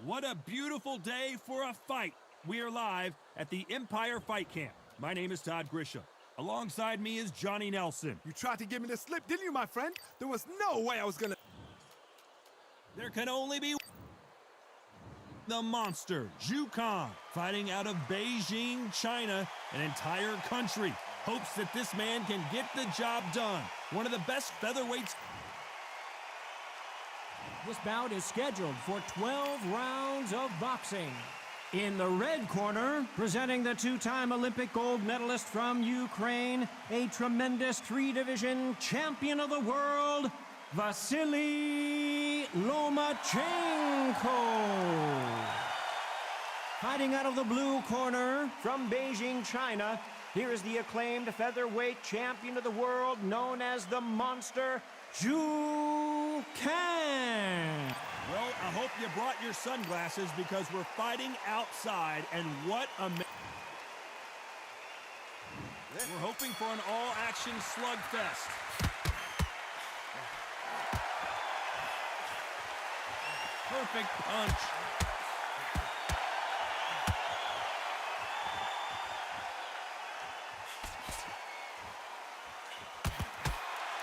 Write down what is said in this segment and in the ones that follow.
What a beautiful day for a fight. We are live at the Empire Fight Camp. My name is Todd Grisham. Alongside me is Johnny Nelson. You tried to give me the slip, didn't you, my friend? There was no way I was gonna... There can only be the monster, Zhu Kang, fighting out of Beijing, China, an entire country. Hopes that this man can get the job done. One of the best featherweights. This bout is scheduled for 12 rounds of boxing. In the red corner, presenting the two-time Olympic gold medalist from Ukraine, a tremendous three-division champion of the world, Vasiliy Lomachenko. Fighting out of the blue corner, from Beijing, China, here is the acclaimed featherweight champion of the world, known as the Monster, Zhu Kang. Well, I hope you brought your sunglasses because we're fighting outside, and what a... We're hoping for an all-action slugfest. Perfect punch.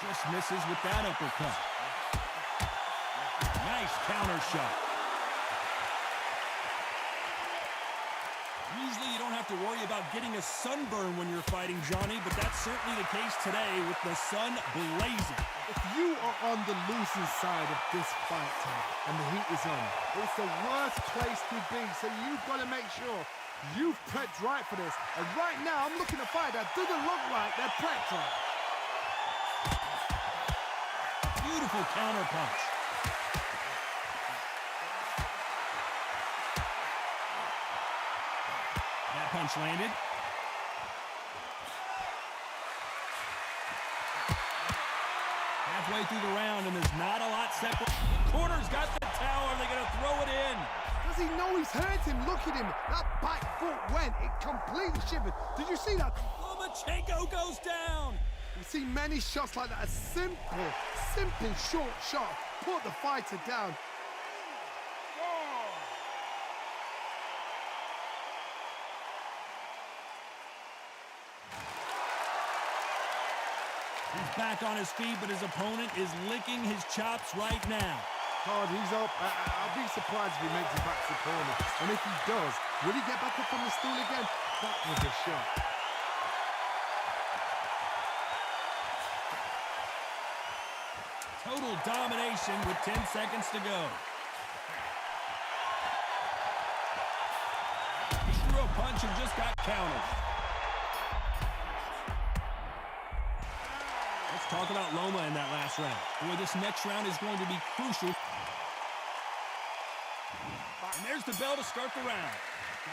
Just misses with that uppercut. Nice counter shot. Usually you don't have to worry about getting a sunburn when you're fighting, Johnny, but that's certainly the case today with the sun blazing. If you are on the losing side of this fight, Tom, and the heat is on, it's the worst place to be, so you've got to make sure you've prepped right for this. And right now, I'm looking at a fight that doesn't look like they're prepped right. Beautiful counter punch. That punch landed. Halfway through the round, and there's not a lot separate. The corner's got the towel. Are they going to throw it in? Does he know he's hurt him? Look at him. That back foot went. It completely shivered. Did you see that? Lomachenko goes down. You see many shots like that. A simple short shot. Put the fighter down. He's back on his feet, but his opponent is licking his chops right now. Todd, he's up. I'll be surprised if he makes it back to the corner. And if he does, will he get back up on the stool again? That was a shot. Total domination with 10 seconds to go. He threw a punch and just got countered. Let's talk about Loma in that last round. Boy, this next round is going to be crucial. And there's the bell to start the round.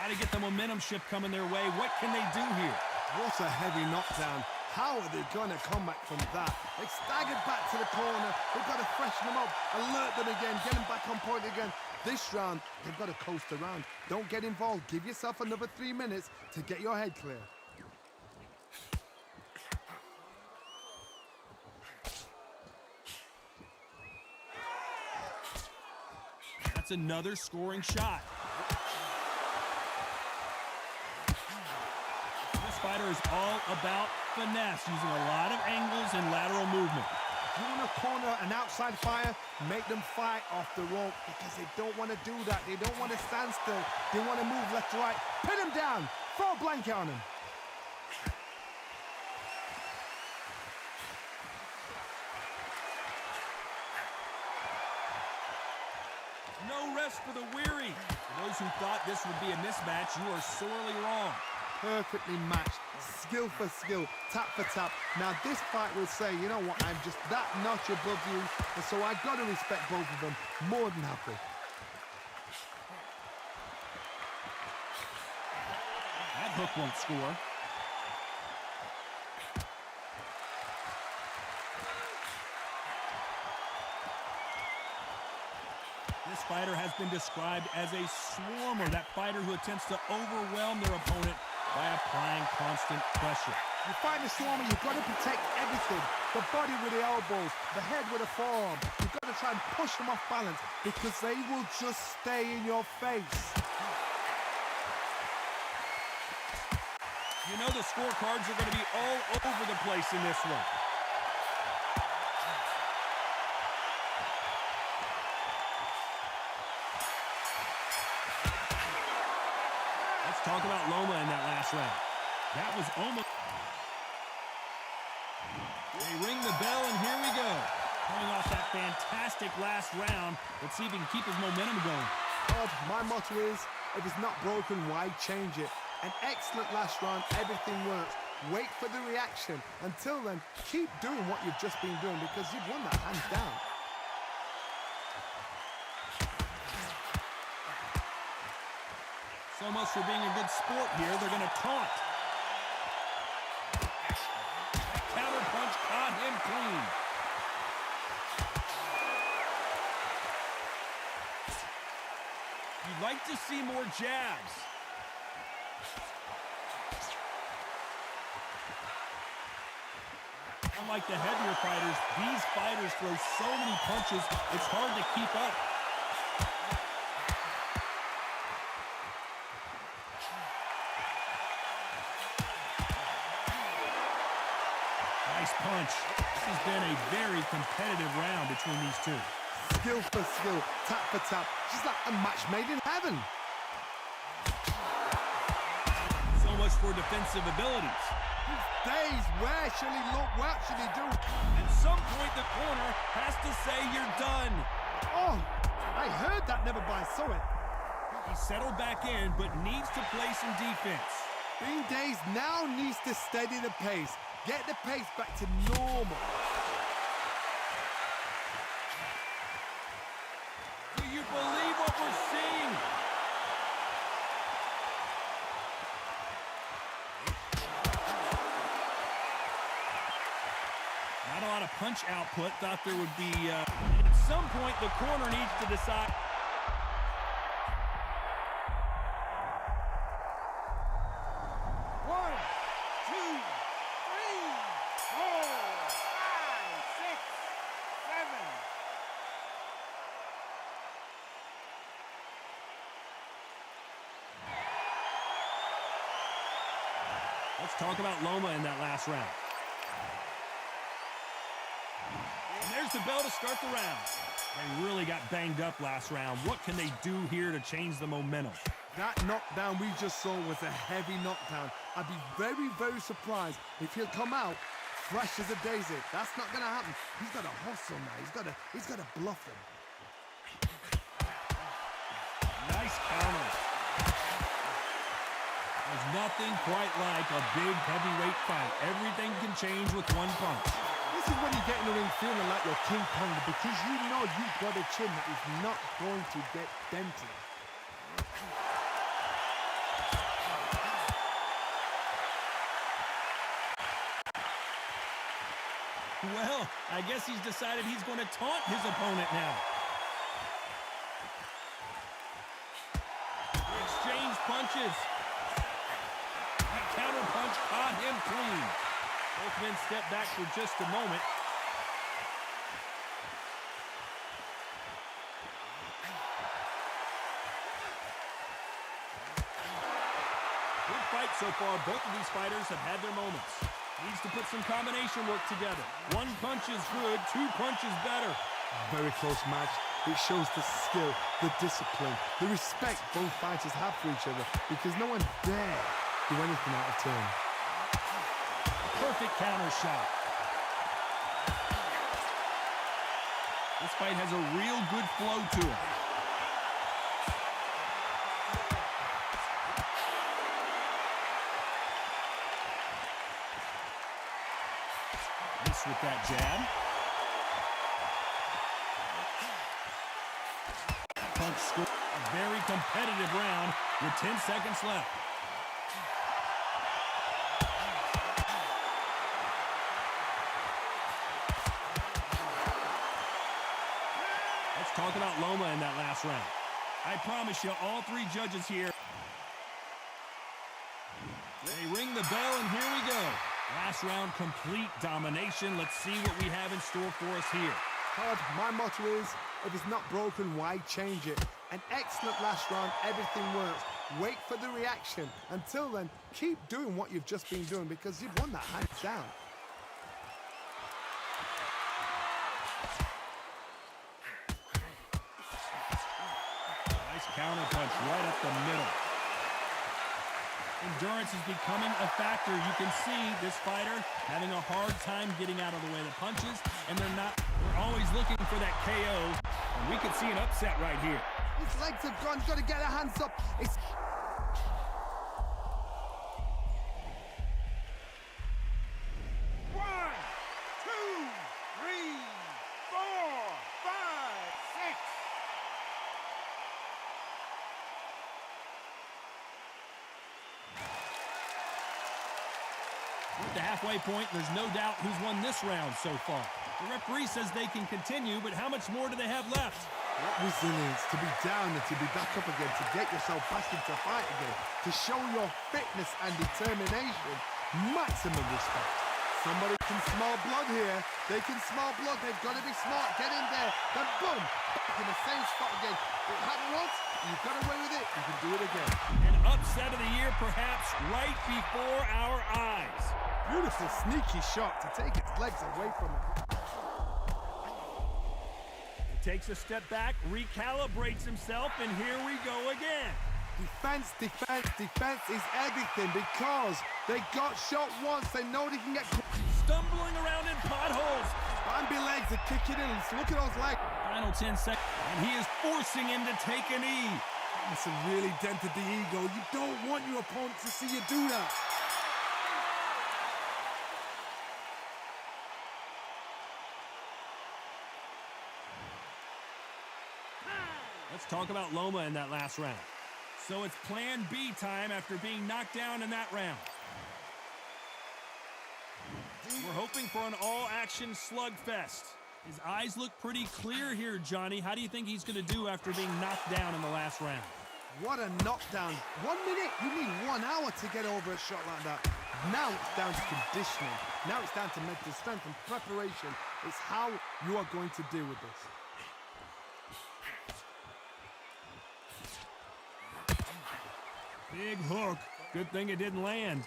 Got to get the momentum shift coming their way. What can they do here? What a heavy knockdown. How are they going to come back from that? They staggered back to the corner. They've got to freshen them up, alert them again, get them back on point again. This round, they've got to coast around. Don't get involved. Give yourself another 3 minutes to get your head clear. That's another scoring shot. This fighter is all about finesse, using a lot of angles and lateral movement. If you want to corner an outside fighter, make them fight off the rope because they don't want to do that. They don't want to stand still. They want to move left to right. Pin them down. Throw a blanket on them. No rest for the weary. For those who thought this would be a mismatch, you are sorely wrong. Perfectly matched, skill for skill, tap for tap. Now this fight will say, you know what, I'm just that notch above you, and so I've got to respect both of them. More than happy. That hook won't score. This fighter has been described as a swarmer, that fighter who attempts to overwhelm their opponent by applying constant pressure. You fight the Stormer, you've got to protect everything. The body with the elbows, the head with the forearm. You've got to try and push them off balance because they will just stay in your face. You know the scorecards are going to be all over the place in this one. Let's talk about Loma in that last round. That was almost... They ring the bell, and here we go. Coming off that fantastic last round, let's see if he can keep his momentum going. My motto is, if it's not broken, why change it? An excellent last round, everything works. Wait for the reaction. Until then, keep doing what you've just been doing because you've won that hands down. So much for being a good sport here. They're going to taunt. Counter punch caught him clean. You'd like to see more jabs. Unlike the heavier fighters, these fighters throw so many punches, it's hard to keep up. Nice punch. This has been a very competitive round between these two. Skill for skill, tap for tap, just like a match made in heaven. So much for defensive abilities. These days, where shall he look? What should he do? At some point, the corner has to say you're done. Oh, I heard that, never by saw it. He settled back in, but needs to play some defense. Bean Days now needs to steady the pace. Get the pace back to normal. Do you believe what we're seeing? Not a lot of punch output. Thought there would be... At some point, the corner needs to decide... Let's talk about Loma in that last round. And there's the bell to start the round. They really got banged up last round. What can they do here to change the momentum? That knockdown we just saw was a heavy knockdown. I'd be very, very surprised if he'll come out fresh as a daisy. That's not going to happen. He's got to hustle now. He's got to bluff him. Nice counter. There's nothing quite like a big heavyweight fight. Everything can change with one punch. This is when you get in the ring feeling like you're King Kong because you know you've got a chin that is not going to get dented. Well, I guess he's decided he's going to taunt his opponent now. They exchange punches. Counter punch caught him clean. Both men step back for just a moment. Good fight so far. Both of these fighters have had their moments. Needs to put some combination work together. One punch is good, two punches better. Very close match. It shows the skill, the discipline, the respect both fighters have for each other because no one dare do anything out of turn. Perfect counter shot. This fight has a real good flow to it. Miss with that jab. Punch score. A very competitive round with 10 seconds left. Talk about Loma in that last round. I promise you, all three judges here. They ring the bell, and here we go. Last round, complete domination. Let's see what we have in store for us here. Todd, my motto is, if it's not broken, why change it? An excellent last round, everything works. Wait for the reaction. Until then, keep doing what you've just been doing because you've won that hands down. Nice counter punch right up the middle. Endurance is becoming a factor. You can see this fighter having a hard time getting out of the way of the punches, and they're always looking for that KO, and we could see an upset right here. His legs have gone, got to get her hands up. It's... One, two, three, four, five, six. We're at the halfway point. There's no doubt who's won this round so far. The referee says they can continue, but how much more do they have left? What resilience to be down and to be back up again, to get yourself back into fight again, to show your fitness and determination. Maximum respect. Somebody can smell blood here. They can smell blood. They've got to be smart. Get in there. Then boom, back in the same spot again. It happened once. You've got away with it. You can do it again. An upset of the year, perhaps, right before our eyes. Beautiful, sneaky shot to take its legs away from him. Takes a step back, recalibrates himself, and here we go again. Defense, defense, defense is everything because they got shot once. They know they can get... Stumbling around in potholes. Bambi legs are kicking in. Look at those legs. Final 10 seconds, and he is forcing him to take a knee. It's really dented the ego. You don't want your opponent to see you do that. Let's talk about Loma in that last round. So it's plan B time after being knocked down in that round. We're hoping for an all-action slugfest. His eyes look pretty clear here, Johnny. How do you think he's going to do after being knocked down in the last round? What a knockdown. 1 minute, you need 1 hour to get over a shot like that. Now it's down to conditioning. Now it's down to mental strength and preparation. It's how you are going to deal with this. Big hook. Good thing it didn't land.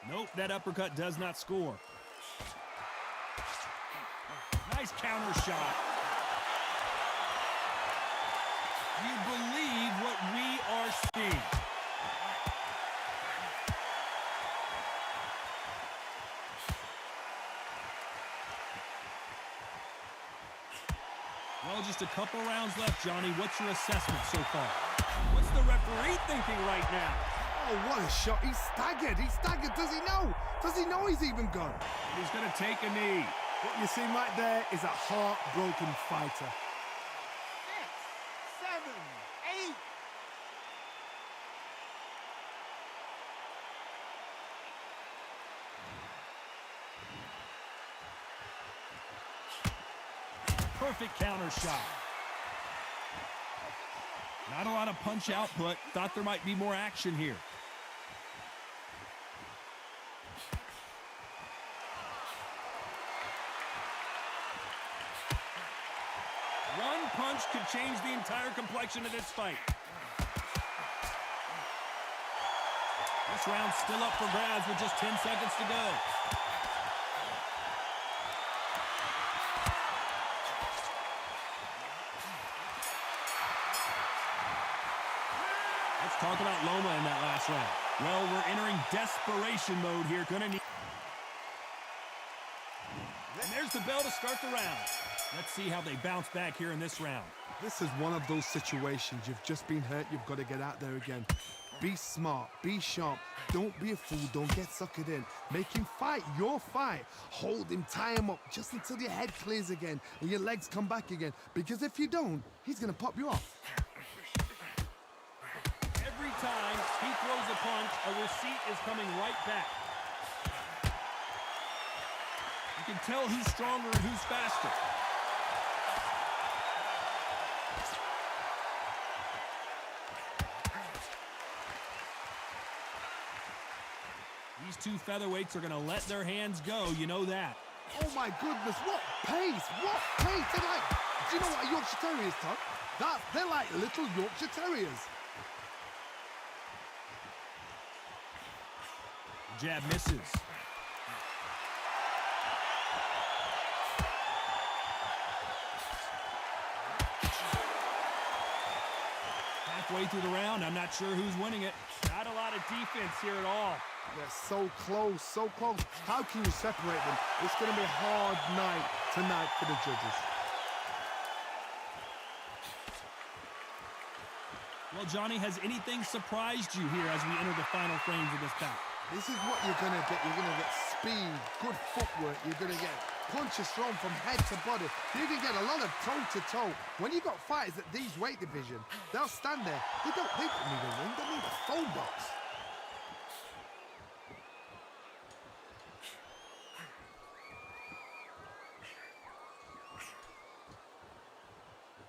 Nope, that uppercut does not score. Nice counter shot. Do you believe what we are seeing? Well, just a couple rounds left, Johnny. What's your assessment so far? What's the referee thinking right now? Oh, what a shot. He's staggered. He's staggered. Does he know? Does he know he's even gone? He's going to take a knee. What you see right there is a heartbroken fighter. 6, 7, 8. Perfect counter shot. Not a lot of punch output. Thought there might be more action here. One punch could change the entire complexion of this fight. This round's still up for grabs with just 10 seconds to go. Let's talk about Loma in that last round. Well, we're entering desperation mode here. Gonna need... And there's the bell to start the round. Let's see how they bounce back here in this round. This is one of those situations. You've just been hurt. You've got to get out there again. Be smart. Be sharp. Don't be a fool. Don't get suckered in. Make him fight your fight. Hold him. Tie him up just until your head clears again and your legs come back again. Because if you don't, he's going to pop you off. Every time he throws a punch, a receipt is coming right back. You can tell who's stronger and who's faster. two featherweights are going to let their hands go. You know that. Oh my goodness, what pace, what pace. They're like, do you know what a Yorkshire Terrier is, Todd? They're like little Yorkshire Terriers. Jab misses. Halfway through the round, I'm not sure who's winning it. Not a lot of defense here at all. They're so close, so close. How can you separate them? It's going to be a hard night tonight for the judges. Well, Johnny, has anything surprised you here as we enter the final frames of this bout? This is what you're going to get. You're going to get speed, good footwork. You're going to get punches thrown from head to body. You can get a lot of toe-to-toe. When you got fighters at these weight division, they'll stand there. They don't need a ring. They need a phone box.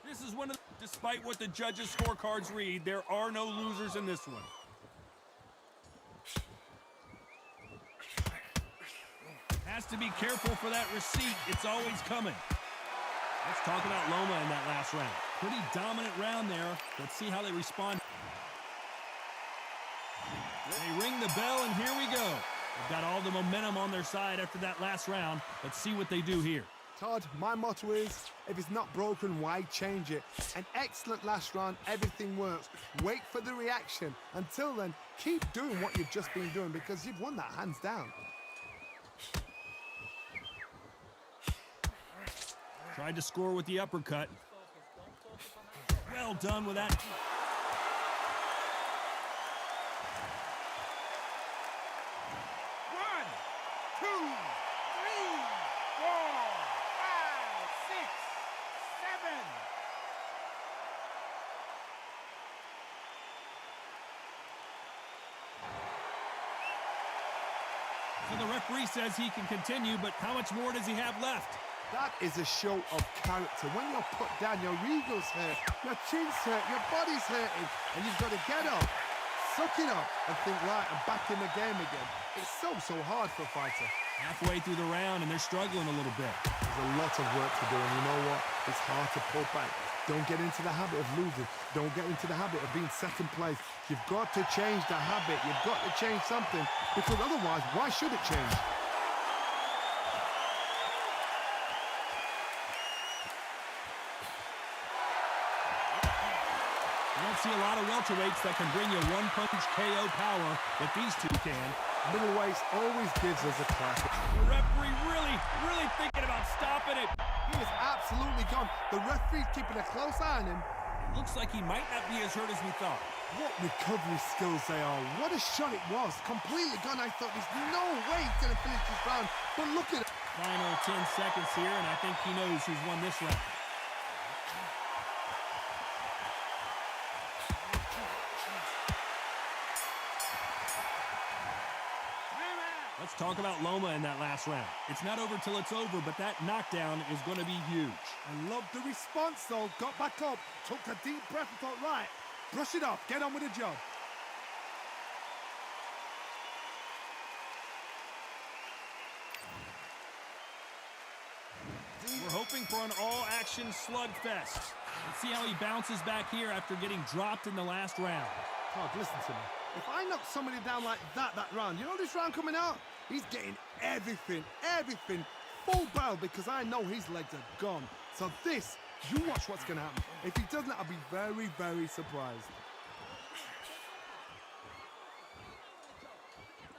This is one of the, despite what the judges' scorecards read, there are no losers in this one. Has to be careful for that receipt. It's always coming. Let's talk about Loma in that last round. Pretty dominant round there. Let's see how they respond. They ring the bell, and here we go. They've got all the momentum on their side after that last round. Let's see what they do here. Todd, my motto is, if it's not broken, why change it? An excellent last round, everything works. Wait for the reaction. Until then, keep doing what you've just been doing because you've won that hands down. Tried to score with the uppercut. Well done with that. One, two, three, 4, 5, 6, 7. So the referee says he can continue, but how much more does he have left? That is a show of character. When you're put down, your ego's hurt, your chin's hurt, your body's hurting, and you've got to get up, suck it up, and think, right, I'm back in the game again. It's so hard for a fighter. Halfway through the round, and they're struggling a little bit. There's a lot of work to do, and you know what? It's hard to pull back. Don't get into the habit of losing. Don't get into the habit of being second place. You've got to change the habit. You've got to change something, because otherwise, why should it change? See a lot of welterweights that can bring you one-punch KO power, but these two can. Middleweights always gives us a class. The referee really thinking about stopping it. He is absolutely gone. The referee's keeping a close eye on him. It looks like he might not be as hurt as we thought. What recovery skills they are. What a shot it was. Completely gone. I thought there's no way he's going to finish this round. But look at it. Final 10 seconds here, and I think he knows who's won this round. Let's talk about Loma in that last round. It's not over till it's over, but that knockdown is going to be huge. I love the response, though. Got back up, took a deep breath and thought, right, brush it off, get on with the job. We're hoping for an all-action slugfest. Let's see how he bounces back here after getting dropped in the last round. Todd, listen to me. If I knock somebody down like that round, you know this round coming out? He's getting everything, full barrel, because I know his legs are gone. So this, you watch what's going to happen. If he doesn't, I'll be very, very surprised.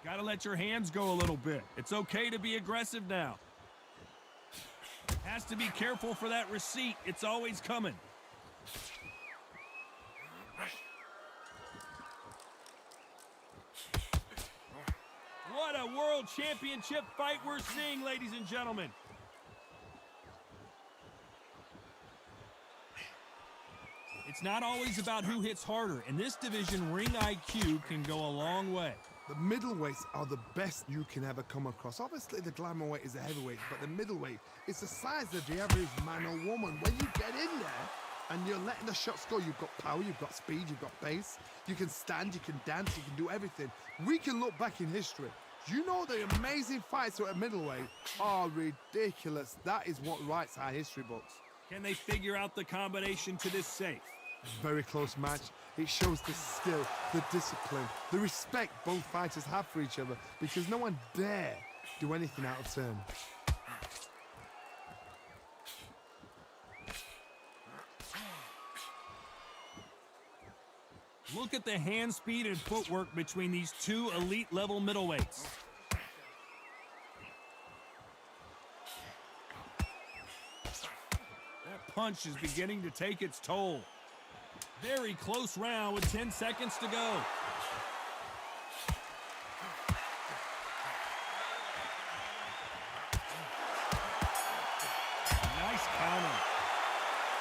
Gotta let your hands go a little bit. It's okay to be aggressive now. Has to be careful for that receipt. It's always coming. What a world championship fight we're seeing, ladies and gentlemen. It's not always about who hits harder. In this division, ring IQ can go a long way. The middleweights are the best you can ever come across. Obviously, the glamour weight is a heavyweight, but the middleweight is the size of the average man or woman. When you get in there and you're letting the shots go, you've got power, you've got speed, you've got pace. You can stand, you can dance, you can do everything. We can look back in history. You know the amazing fights at middleweight are ridiculous. That is what writes our history books. Can they figure out the combination to this safe? Very close match. It shows the skill, the discipline, the respect both fighters have for each other, because no one dare do anything out of turn. Look at the hand speed and footwork between these two elite level middleweights. That punch is beginning to take its toll. Very close round with 10 seconds to go. Nice counter.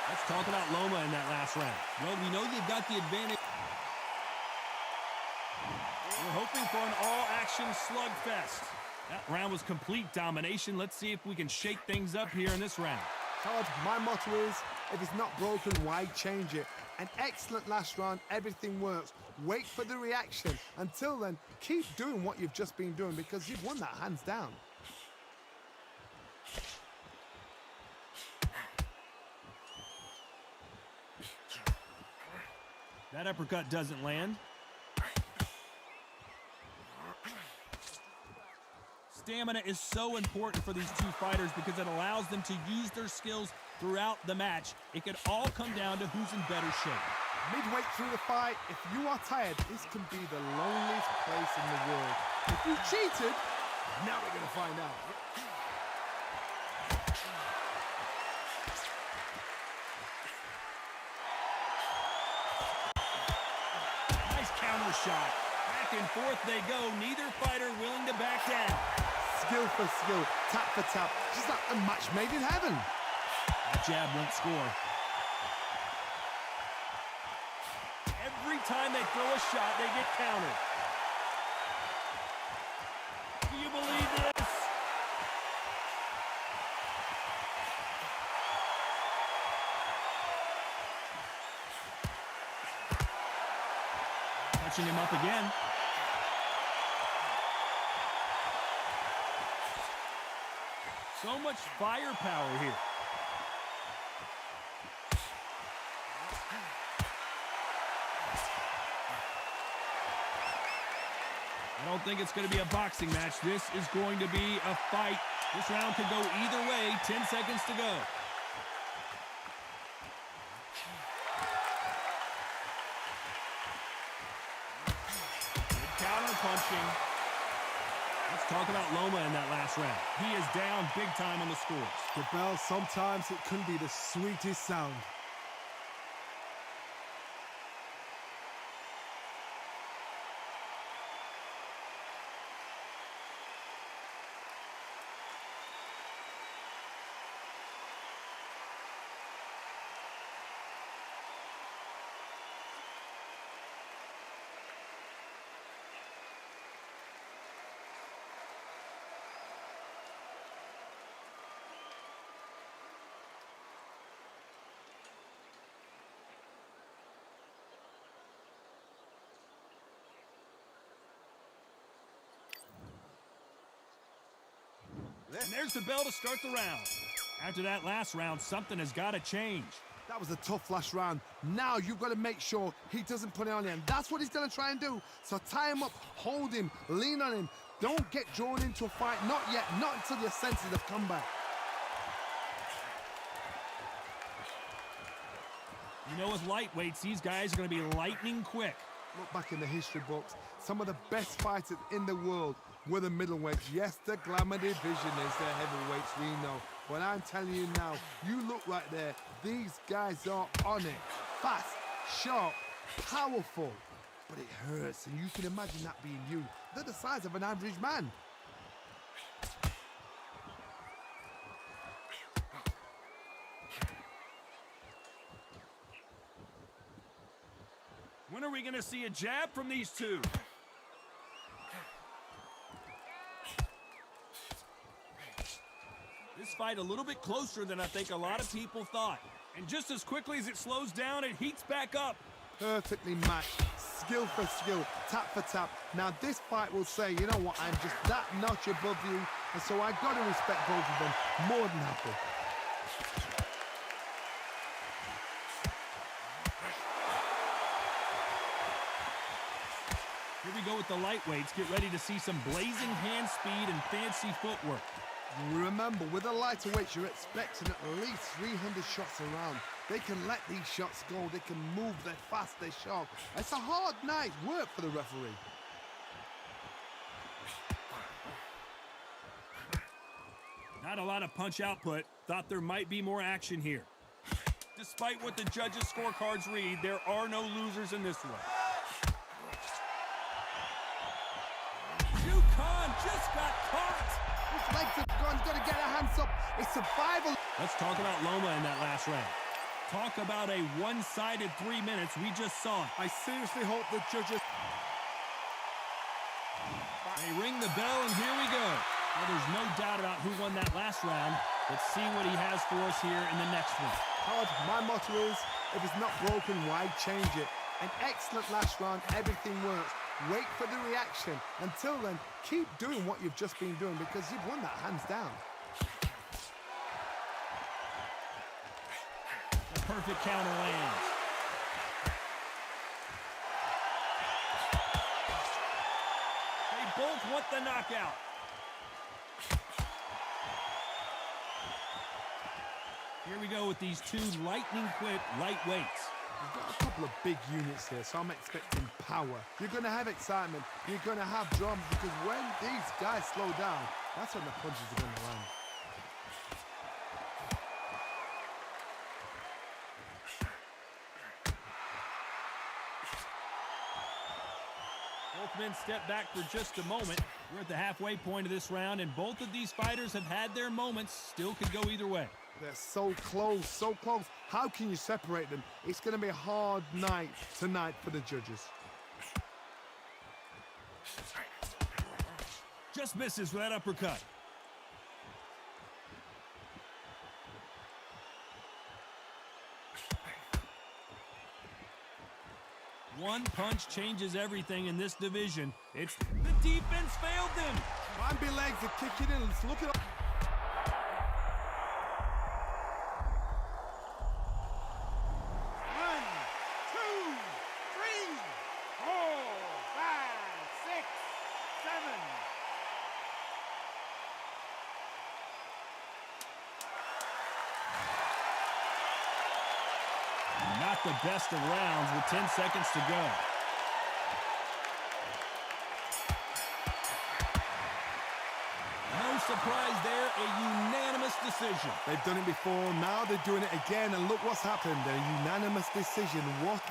Let's talk about Loma in that last round. Well, we know they've got the advantage. We're hoping for an all-action slugfest. That round was complete domination. Let's see if we can shake things up here in this round. Todd, my motto is, if it's not broken, why change it? An excellent last round, everything works. Wait for the reaction. Until then, keep doing what you've just been doing, because you've won that hands down. That uppercut doesn't land. Stamina is so important for these two fighters because it allows them to use their skills throughout the match. It could all come down to who's in better shape. Midway through the fight, if you are tired, this can be the loneliest place in the world. If you cheated, now we're going to find out. Nice counter shot. Back and forth they go. Neither fighter willing to back down. Skill for skill, tap for tap, just like a match made in heaven. That jab won't score. Every time they throw a shot, they get countered. Do you believe this? Touching him up again. So much firepower here. I don't think it's going to be a boxing match. This is going to be a fight. This round could go either way. 10 seconds to go. Good counter punching. Let's talk about Loma in that last round. He is down big time on the scores. The bell, sometimes it can be the sweetest sound. And there's the bell to start the round. After that last round, something has got to change. That was a tough last round. Now you've got to make sure he doesn't put it on him. That's what he's going to try and do. So tie him up, hold him, lean on him. Don't get drawn into a fight. Not yet. Not until your senses have come back. You know, with lightweights, these guys are going to be lightning quick. Look back in the history books. Some of the best fighters in the world were the middleweights. Yes, the glamour division is the heavyweights, we know. But I'm telling you now, you look right there. These guys are on it. Fast, sharp, powerful. But it hurts, and you can imagine that being you. They're the size of an average man. When are we going to see a jab from these two? This fight a little bit closer than I think a lot of people thought. And just as quickly as it slows down, it heats back up. Perfectly matched. skill for skill, tap for tap. Now this fight will say, you know what, I'm just that notch above you, and so I've got to respect both of them more than happy. Here we go with the lightweights. Get ready to see some blazing hand speed and fancy footwork. Remember, with the lighterweights, you're expecting at least 300 shots around. They can let these shots go. They can move. They're fast. They're sharp. It's a hard night's work for the referee. Not a lot of punch output. Thought there might be more action here. Despite what the judges' scorecards read, there are no losers in this one. Just got caught. His legs have gone. He's got to get a hands up. It's survival. Let's talk about Loma in that last round. Talk about a one-sided 3 minutes. We just saw it. I seriously hope the judges... They ring the bell, and here we go. Well, there's no doubt about who won that last round. Let's see what he has for us here in the next one. Todd, my motto is, if it's not broken, why change it? An excellent last round. Everything works. Wait for the reaction. Until then, keep doing what you've just been doing because you've won that hands down. The perfect counter lands. They both want the knockout. Here we go with these two lightning-quick lightweights. You've got a couple of big units here, so I'm expecting power. You're going to have excitement. You're going to have drama because when these guys slow down, that's when the punches are going to land. Both men step back for just a moment. We're at the halfway point of this round, and both of these fighters have had their moments. Still could go either way. They're so close, so close. How can you separate them? It's going to be a hard night tonight for the judges. Just misses with that uppercut. One punch changes everything in this division. It's the defense failed them. Bambi legs are kicking in. Let's look it up. Not the best of rounds with 10 seconds to go. No surprise there, a unanimous decision. They've done it before, now they're doing it again, and look what's happened. A unanimous decision. What